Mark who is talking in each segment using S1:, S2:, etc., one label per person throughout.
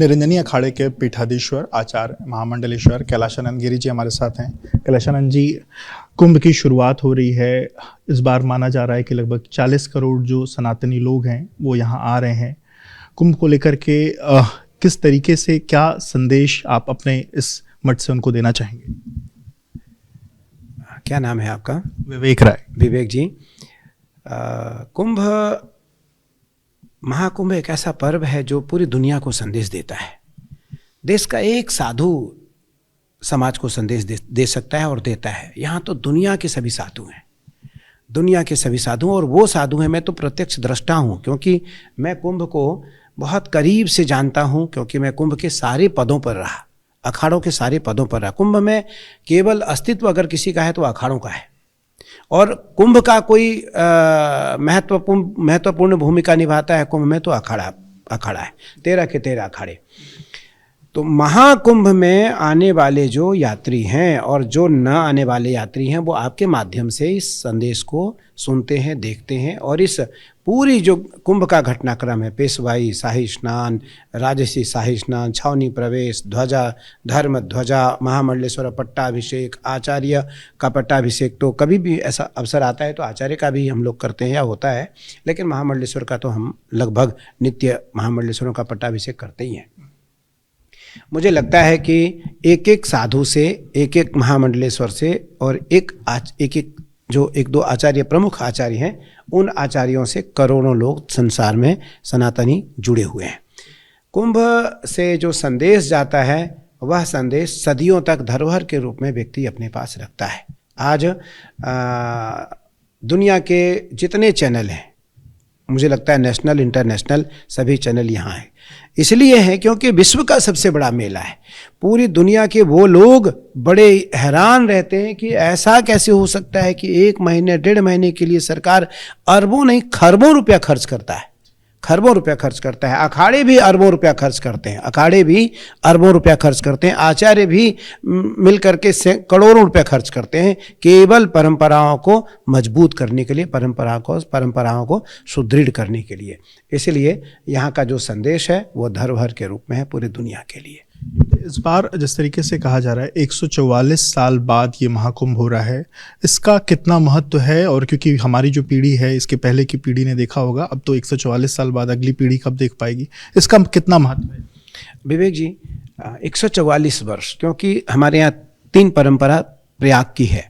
S1: निरंजनी अखाड़े के पीठाधीश्वर आचार्य महामंडलेश्वर कैलाशानंद गिरी जी हमारे साथ हैं। कैलाशानंद जी, कुंभ की शुरुआत हो रही है। इस बार माना जा रहा है कि लगभग 40 करोड़ जो सनातनी लोग हैं वो यहाँ आ रहे हैं। कुंभ को लेकर के किस तरीके से, क्या संदेश आप अपने इस मठ से उनको देना चाहेंगे?
S2: क्या नाम है आपका?
S1: विवेक राय।
S2: विवेक जी, कुंभ, महाकुंभ एक ऐसा पर्व है जो पूरी दुनिया को संदेश देता है। देश का एक साधु समाज को संदेश दे सकता है और देता है। यहाँ तो दुनिया के सभी साधु हैं, दुनिया के सभी साधु, और वो साधु हैं। मैं तो प्रत्यक्ष दृष्टा हूँ, क्योंकि मैं कुंभ को बहुत करीब से जानता हूँ, क्योंकि मैं कुंभ के सारे पदों पर रहा, अखाड़ों के सारे पदों पर रहा। कुंभ में केवल अस्तित्व अगर किसी का है तो अखाड़ों का है, और कुंभ का कोई महत्वपूर्ण भूमिका निभाता है कुंभ में तो अखाड़ा है। 13 के 13 अखाड़े। तो महाकुंभ में आने वाले जो यात्री हैं और जो न आने वाले यात्री हैं, वो आपके माध्यम से इस संदेश को सुनते हैं, देखते हैं, और इस पूरी जो कुंभ का घटनाक्रम है, पेशवाई, शाही स्नान, राजसी शाही स्नान, छावनी प्रवेश, ध्वजा, धर्म ध्वजा, महामंडलेश्वर पट्टाभिषेक, आचार्य का पट्टाभिषेक, तो कभी भी ऐसा अवसर आता है तो आचार्य का भी हम लोग करते हैं या होता है, लेकिन महामंडलेश्वर का तो हम लगभग नित्य महामंडलेश्वरों का पट्टाभिषेक करते ही हैं। मुझे लगता है कि एक एक साधु से, एक एक महामंडलेश्वर से, और एक जो एक दो आचार्य, प्रमुख आचार्य हैं, उन आचार्यों से करोड़ों लोग संसार में सनातनी जुड़े हुए हैं। कुंभ से जो संदेश जाता है, वह संदेश सदियों तक धरोहर के रूप में व्यक्ति अपने पास रखता है। आज दुनिया के जितने चैनल हैं, मुझे लगता है नेशनल, इंटरनेशनल, सभी चैनल यहाँ हैं। इसलिए है क्योंकि विश्व का सबसे बड़ा मेला है। पूरी दुनिया के वो लोग बड़े हैरान रहते हैं कि ऐसा कैसे हो सकता है कि 1 महीने 1.5 महीने के लिए सरकार अरबों नहीं खरबों रुपया खर्च करता है, खरबों रुपया खर्च करता है। अखाड़े भी अरबों रुपया खर्च करते हैं, अखाड़े भी अरबों रुपया खर्च करते हैं, आचार्य भी मिल करके करोड़ों रुपया खर्च करते हैं, केवल परंपराओं को मजबूत करने के लिए, परंपराओं को सुदृढ़ करने के लिए। इसलिए यहाँ का जो संदेश है वो धरोहर के रूप में है पूरी दुनिया के लिए।
S1: इस बार जिस तरीके से कहा जा रहा है 144 साल बाद ये महाकुंभ हो रहा है, इसका कितना महत्व है? और क्योंकि हमारी जो पीढ़ी है, इसके पहले की पीढ़ी ने देखा होगा, अब तो 144 साल बाद अगली पीढ़ी कब देख पाएगी, इसका कितना महत्व है?
S2: विवेक जी, 144 वर्ष, क्योंकि हमारे यहाँ 3 परंपरा प्रयाग की है।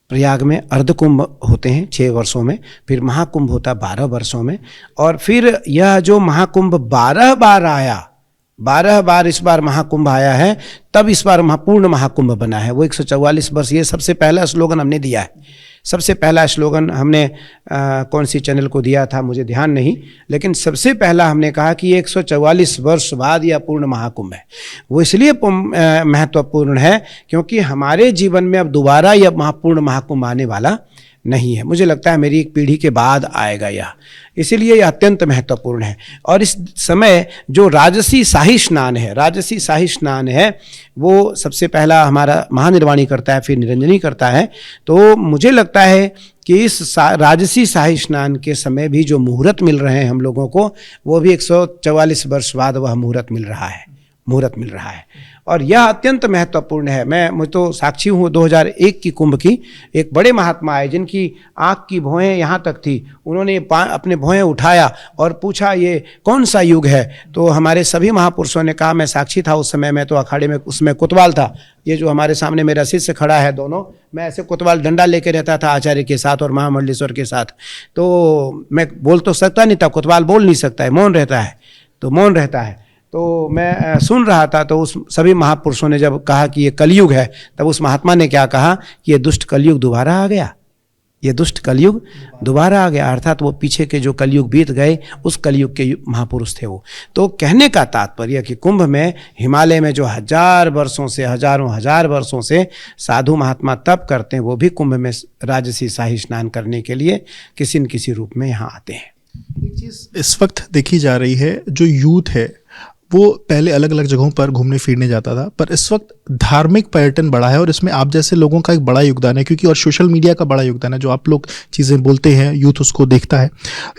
S2: प्रयाग में अर्धकुंभ होते हैं 6 वर्षों में, फिर महाकुंभ होता 12 वर्षों में, और फिर यह जो महाकुंभ 12 बार आया, 12 बार इस बार महाकुंभ आया है, तब इस बार पूर्ण महाकुंभ बना है। वो 144 वर्ष, ये सबसे पहला स्लोगन हमने दिया है। सबसे पहला स्लोगन हमने कौन सी चैनल को दिया था मुझे ध्यान नहीं, लेकिन सबसे पहला हमने कहा कि 144 वर्ष बाद यह पूर्ण महाकुंभ है। वो इसलिए महत्वपूर्ण है क्योंकि हमारे जीवन में अब दोबारा यह पूर्ण महाकुंभ आने वाला नहीं है। मुझे लगता है मेरी एक पीढ़ी के बाद आएगा यह, इसीलिए यह अत्यंत महत्वपूर्ण है। और इस समय जो राजसी शाही स्नान है, राजसी शाही स्नान है, वो सबसे पहला हमारा महानिर्वाणी करता है, फिर निरंजनी करता है। तो मुझे लगता है कि इस राजसी शाही स्नान के समय भी जो मुहूर्त मिल रहे हैं हम लोगों को, वो भी 144 वर्ष बाद वह मुहूर्त मिल रहा है, और यह अत्यंत महत्वपूर्ण है। मैं तो साक्षी हूँ 2001 की कुंभ की। एक बड़े महात्मा आए जिनकी आँख की भौहें यहाँ तक थी, उन्होंने अपने भौहें उठाया और पूछा ये कौन सा युग है? तो हमारे सभी महापुरुषों ने कहा, मैं साक्षी था उस समय, मैं तो अखाड़े में उसमें कोतवाल था। ये जो हमारे सामने मेरा शिष्य खड़ा है दोनों, मैं ऐसे कोतवाल डंडा लेके रहता था आचार्य के साथ और महामंडलेश्वर के साथ। तो मैं बोल तो सकता नहीं था, कोतवाल बोल नहीं सकता है, मौन रहता है। तो मैं सुन रहा था, तो उस सभी महापुरुषों ने जब कहा कि ये कलयुग है, तब उस महात्मा ने क्या कहा कि ये दुष्ट कलयुग दोबारा आ गया, ये दुष्ट कलयुग दोबारा आ गया। अर्थात वो पीछे के जो कलयुग बीत गए, उस कलयुग के महापुरुष थे वो। तो कहने का तात्पर्य कि कुंभ में, हिमालय में जो हजारों हजार वर्षों से साधु महात्मा तप करते हैं, वो भी कुंभ में राजसी शाही स्नान करने के लिए किसी न किसी रूप में यहाँ आते हैं।
S1: एक चीज़ इस वक्त देखी जा रही है, जो यूथ है वो पहले अलग अलग जगहों पर घूमने फिरने जाता था, पर इस वक्त धार्मिक पर्यटन बढ़ा है और इसमें आप जैसे लोगों का एक बड़ा योगदान है, क्योंकि और सोशल मीडिया का बड़ा योगदान है। जो आप लोग चीज़ें बोलते हैं यूथ उसको देखता है।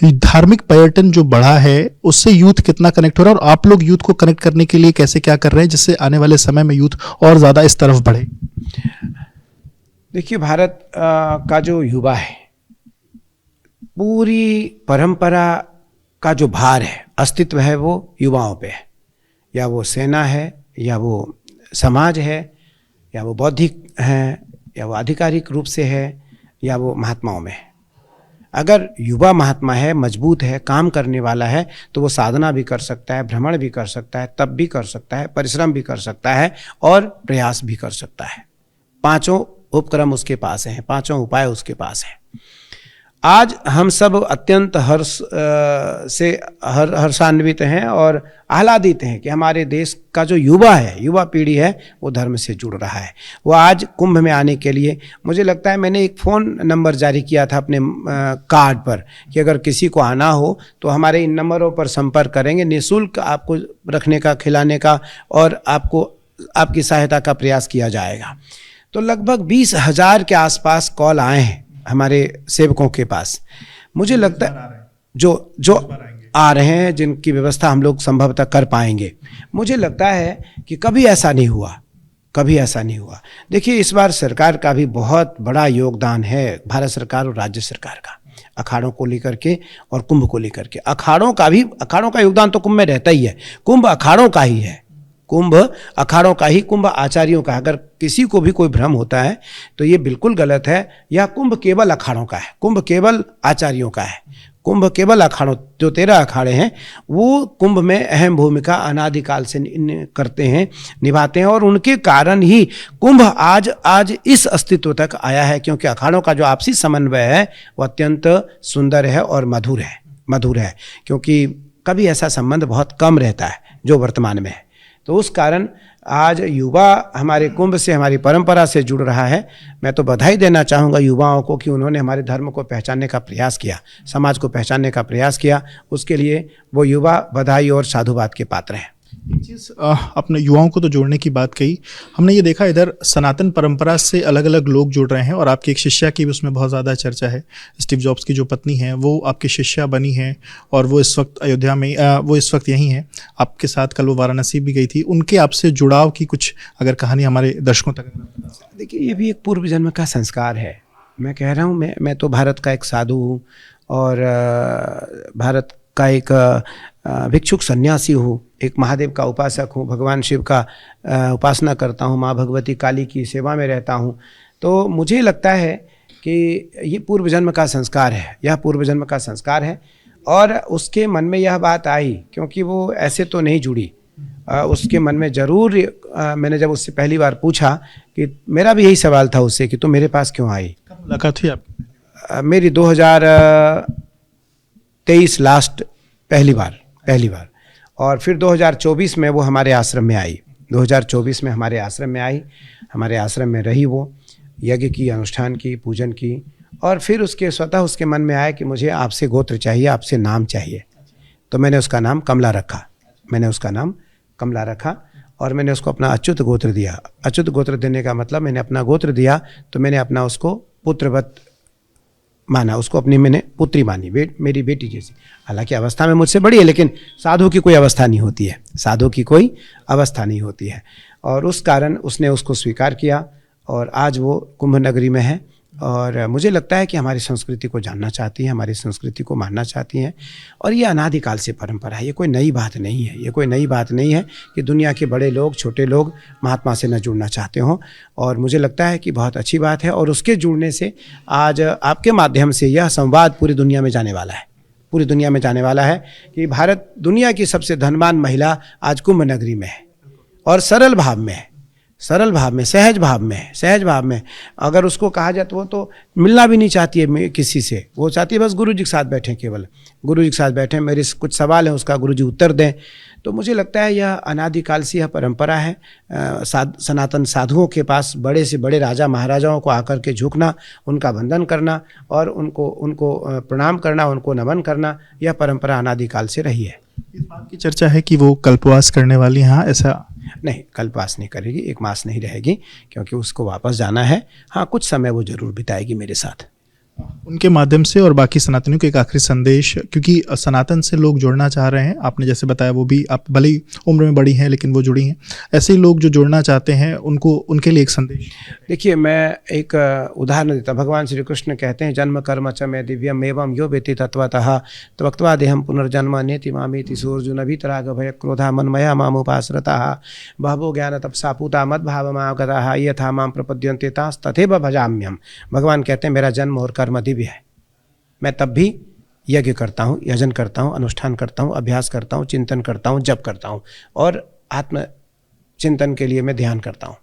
S1: ये धार्मिक पर्यटन जो बढ़ा है उससे यूथ कितना कनेक्ट हो रहा है, और आप लोग यूथ को कनेक्ट करने के लिए कैसे क्या कर रहे हैं जिससे आने वाले समय में यूथ और ज़्यादा इस तरफ बढ़े?
S2: देखिए, भारत का जो युवा है, पूरी परंपरा का जो भार है, अस्तित्व है, वो युवाओं पे है। या वो सेना है, या वो समाज है, या वो बौद्धिक है, या वो आधिकारिक रूप से है, या वो महात्माओं में है। अगर युवा महात्मा है, मजबूत है, काम करने वाला है, तो वो साधना भी कर सकता है, भ्रमण भी कर सकता है, तप भी कर सकता है, परिश्रम भी कर सकता है और प्रयास भी कर सकता है। पांचों उपक्रम उसके पास हैं, पांचों उपाय उसके पास हैं। आज हम सब अत्यंत हर्षान्वित हैं और आह्लादित हैं कि हमारे देश का जो युवा है, युवा पीढ़ी है, वो धर्म से जुड़ रहा है। वो आज कुंभ में आने के लिए, मुझे लगता है मैंने एक फ़ोन नंबर जारी किया था अपने कार्ड पर कि अगर किसी को आना हो तो हमारे इन नंबरों पर संपर्क करेंगे, निःशुल्क आपको रखने का, खिलाने का और आपकी सहायता का प्रयास किया जाएगा। तो लगभग 20,000 के आसपास कॉल आए हैं हमारे सेवकों के पास। मुझे लगता है जो आ रहे हैं, जिनकी व्यवस्था हम लोग संभवतः कर पाएंगे। मुझे लगता है कि कभी ऐसा नहीं हुआ। देखिए, इस बार सरकार का भी बहुत बड़ा योगदान है, भारत सरकार और राज्य सरकार का, अखाड़ों को लेकर के और कुंभ को लेकर के। अखाड़ों का योगदान तो कुंभ में रहता ही है। कुंभ अखाड़ों का ही है, कुंभ अखाड़ों का ही, कुंभ आचार्यों का। अगर किसी को भी कोई भ्रम होता है तो ये बिल्कुल गलत है। यह कुंभ केवल अखाड़ों का है, कुंभ केवल आचार्यों का है। कुंभ केवल अखाड़ों, जो 13 अखाड़े हैं, वो कुंभ में अहम भूमिका अनादिकाल से करते हैं, निभाते हैं, और उनके कारण ही कुंभ आज इस अस्तित्व तक आया है। क्योंकि अखाड़ों का जो आपसी समन्वय है वो अत्यंत सुंदर है और मधुर है। क्योंकि कभी ऐसा संबंध बहुत कम रहता है जो वर्तमान में है। तो उस कारण आज युवा हमारे कुंभ से, हमारी परंपरा से जुड़ रहा है। मैं तो बधाई देना चाहूँगा युवाओं को कि उन्होंने हमारे धर्म को पहचानने का प्रयास किया, समाज को पहचानने का प्रयास किया। उसके लिए वो युवा बधाई और साधुवाद के पात्र हैं।
S1: एक चीज़, अपने युवाओं को तो जोड़ने की बात कही, हमने ये देखा इधर सनातन परंपरा से अलग अलग लोग जुड़ रहे हैं, और आपकी एक शिष्या की भी उसमें बहुत ज़्यादा चर्चा है। स्टीव जॉब्स की जो पत्नी है वो आपकी शिष्या बनी है, और वो इस वक्त अयोध्या में, वो इस वक्त यहीं है आपके साथ। कल वो वाराणसी भी गई थी। उनके आपसे जुड़ाव की कुछ अगर कहानी हमारे दर्शकों तक।
S2: देखिए, ये भी एक पूर्व जन्म का संस्कार है। मैं कह रहा हूँ, मैं तो भारत का एक साधु हूँ और भारत का एक भिक्षुक सन्यासी हूँ, एक महादेव का उपासक हूँ, भगवान शिव का उपासना करता हूँ, माँ भगवती काली की सेवा में रहता हूँ। तो मुझे लगता है कि ये पूर्व जन्म का संस्कार है, यह पूर्व जन्म का संस्कार है। और उसके मन में यह बात आई, क्योंकि वो ऐसे तो नहीं जुड़ी, उसके मन में ज़रूर, मैंने जब उससे पहली बार पूछा कि मेरा भी यही सवाल था उससे कि तुम मेरे पास क्यों आई।
S1: कब मुलाकात हुई आपकी?
S2: मेरी 2023 लास्ट पहली बार, और फिर 2024 में वो हमारे आश्रम में आई। 2024 में हमारे आश्रम में आई, हमारे आश्रम में रही, वो यज्ञ की, अनुष्ठान की, पूजन की। और फिर स्वतः उसके मन में आया कि मुझे आपसे गोत्र चाहिए, आपसे नाम चाहिए। तो मैंने उसका नाम कमला रखा और मैंने उसको अपना अच्युत गोत्र दिया। अच्युत गोत्र देने का मतलब, मैंने अपना गोत्र दिया तो मैंने अपना उसको पुत्रवत माना, उसको अपनी मैंने पुत्री मानी, मेरी बेटी जैसी। हालांकि अवस्था में मुझसे बड़ी है, लेकिन साधु की कोई अवस्था नहीं होती है। और उस कारण उसने उसको स्वीकार किया और आज वो कुंभ नगरी में है। और मुझे लगता है कि हमारी संस्कृति को जानना चाहती है, हमारी संस्कृति को मानना चाहती हैं। और ये अनादिकाल से परंपरा है, ये कोई नई बात नहीं है कि दुनिया के बड़े लोग, छोटे लोग महात्मा से न जुड़ना चाहते हों। और मुझे लगता है कि बहुत अच्छी बात है, और उसके जुड़ने से आज आपके माध्यम से यह संवाद पूरी दुनिया में जाने वाला है कि भारत दुनिया की सबसे धनवान महिला आज कुंभ नगरी में है, और सरल भाव में, सहज भाव में। अगर उसको कहा जाए तो वो तो मिलना भी नहीं चाहती है किसी से, वो चाहती है बस गुरु जी के साथ बैठें, केवल गुरु जी के साथ बैठें, मेरे कुछ सवाल हैं उसका गुरु जी उत्तर दें। तो मुझे लगता है यह अनादिकाल से यह परंपरा है। सनातन साधुओं के पास बड़े से बड़े राजा महाराजाओं को आकर के झुकना, उनका वंदन करना और उनको प्रणाम करना, उनको नमन करना, यह परंपरा अनादिकाल से रही है।
S1: इस बात की चर्चा है कि वो कल्पवास करने वाली हैं, हाँ ऐसा?
S2: नहीं, कल्पवास नहीं करेगी, 1 मास नहीं रहेगी, क्योंकि उसको वापस जाना है। हाँ, कुछ समय वो ज़रूर बिताएगी मेरे साथ।
S1: उनके माध्यम से और बाकी सनातनियों को एक आखिरी संदेश, क्योंकि सनातन से लोग जुड़ना चाह रहे हैं, आपने जैसे बताया वो भी, आप भले ही उम्र में बड़ी हैं लेकिन वो जुड़ी हैं, ऐसे ही लोग जो जुड़ना चाहते हैं उनको, उनके लिए एक संदेश।
S2: देखिए, मैं एक उदाहरण देता हूँ। भगवान श्री कृष्ण कहते हैं, जन्म कर्म च मे दिव्यम एवं यो वेति तत्वतः त्वक्त्वा देहम पुनर्जन्म नेति मामेति सोऽर्जुन भीतराग भय क्रोधा मन्मया मामुपाश्रिताः बहवो ज्ञान तपसा पूता मद्भावमागताः यथा मां प्रपद्यन्ते तास्तथैव भजाम्यहम्। भगवान कहते हैं, मेरा जन्म और कर्म दिव्य है। मैं तब भी यज्ञ करता हूँ, यजन करता हूँ, अनुष्ठान करता हूँ, अभ्यास करता हूँ, चिंतन करता हूँ, जप करता हूँ, और आत्म चिंतन के लिए मैं ध्यान करता हूँ।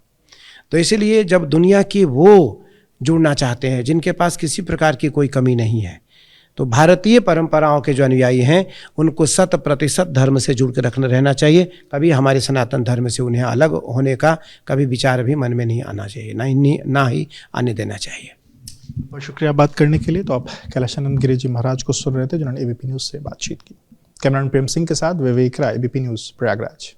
S2: तो इसीलिए जब दुनिया की वो जुड़ना चाहते हैं जिनके पास किसी प्रकार की कोई कमी नहीं है, तो भारतीय परंपराओं के जो अनुयायी हैं उनको 100% धर्म से जुड़ कर रहना चाहिए। कभी हमारे सनातन धर्म से उन्हें अलग होने का कभी विचार भी मन में नहीं आना चाहिए, ना ही आने देना चाहिए।
S1: बहुत शुक्रिया बात करने के लिए। तो आप कैलाशानंद गिरी जी महाराज को सुन रहे थे, जिन्होंने एबीपी न्यूज़ से बातचीत की। कैमरामैन प्रेम सिंह के साथ Vivek Rai, ABP news, Prayagraj.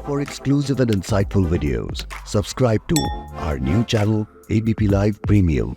S3: For exclusive and insightful videos, subscribe to our new channel ABP Live Premium.